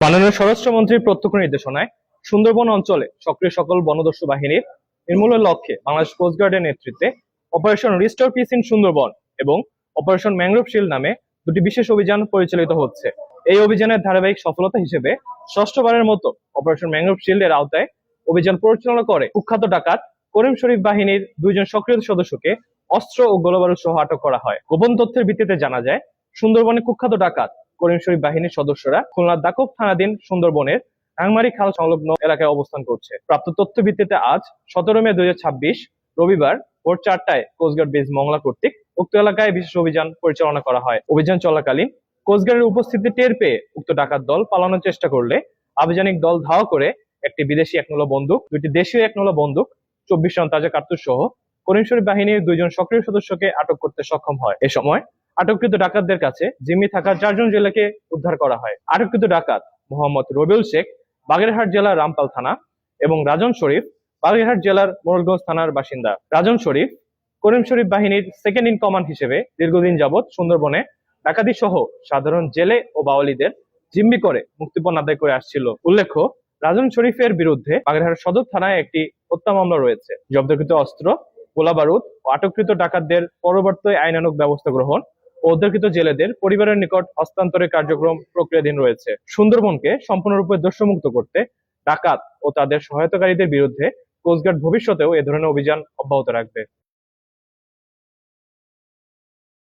মাননীয় স্বরাষ্ট্রমন্ত্রীর প্রত্যক্ষ নির্দেশনায় সুন্দরবন অঞ্চলে সক্রিয় সকল বনদস্যু বাহিনীর নির্মূলের লক্ষ্যে বাংলাদেশ কোস্টগার্ডের নেতৃত্বে operation restore piece in Sundarban এবং অপারেশন ম্যানগ্রোভ শিল্ড নামে দুটি বিশেষ অভিযান পরিচালিত হচ্ছে। এই অভিযানের ধারাবাহিক সফলতা হিসেবে ষষ্ঠবারের মতো অপারেশন ম্যানগ্রোভ শিল্ড এর আওতায় অভিযান পরিচালনা করে কুখ্যাত ডাকাত করিম শরীফ বাহিনীর দুইজন সক্রিয় সদস্যকে অস্ত্র ও গোলাবারুদ সহ আটক করা হয়। গোপন তথ্যের ভিত্তিতে জানা যায়, সুন্দরবনে কুখ্যাত ডাকাত করিম শরীফ বাহিনীর সদস্যরা খুলনার দাকব থানাধীন সুন্দরবনের রাংমারি খাল সংলগ্ন এলাকায় অবস্থান করছে। প্রাপ্ত তথ্য ভিত্তিতে আজ 17 মে 2026 রবিবার ভোর 4টায় কোস্টগার্ড বেস মংলা কর্তৃক উক্ত এলাকায় বিশেষ অভিযান পরিচালনা করা হয়। অভিযান চলাকালীন কোস্টগার্ডের উপস্থিতি টের পেয়ে উক্ত ডাকাত দল পালানোর চেষ্টা করলে আভিযানিক দল ধাওয়া করে একটি বিদেশি 1 বন্দুক, দুইটি দেশীয় 1 বন্দুক, 24 রাউন্ড তাজা কার্তুজ সহ করিম শরীফ বাহিনীর দুইজন সক্রিয় সদস্যকে আটক করতে সক্ষম হয়। এ সময় আটককৃত ডাকাতদের কাছে জিম্মি থাকা 4 জন জেলেকে উদ্ধার করা হয়। আটককৃত ডাকাত মোহাম্মদ রবিউল শেখ বাগেরহাট জেলার রামপাল থানা এবং রাজন শরীফ বাগেরহাট জেলার মোড়লগঞ্জ থানার বাসিন্দা। রাজন শরীফ করিম শরীফ বাহিনীর সেকেন্ড ইন কমান্ড হিসেবে দীর্ঘদিন যাবৎ সুন্দরবনে ডাকাতি সহ সাধারণ জেলে ও বাওয়ালিদের জিম্মি করে মুক্তিপণ আদায় করে আসছিল। উল্লেখ্য, রাজন শরীফের বিরুদ্ধে বাগেরহাট সদর থানায় একটি হত্যা মামলা রয়েছে। জব্দকৃত অস্ত্র, গোলাবারুদ ও আটককৃত ডাকাতদের পরবর্তী আইনানুগ ব্যবস্থা গ্রহণ ও উদ্ধারকৃত জেলেদের পরিবারের নিকট হস্তান্তরের কার্যক্রম প্রক্রিয়াধীন রয়েছে। সুন্দরবনকে সম্পূর্ণরূপে দস্যুমুক্ত করতে ডাকাত ও তাদের সহায়তাকারীদের বিরুদ্ধে কোস্টগার্ড ভবিষ্যতেও এ ধরনের অভিযান অব্যাহত রাখবে।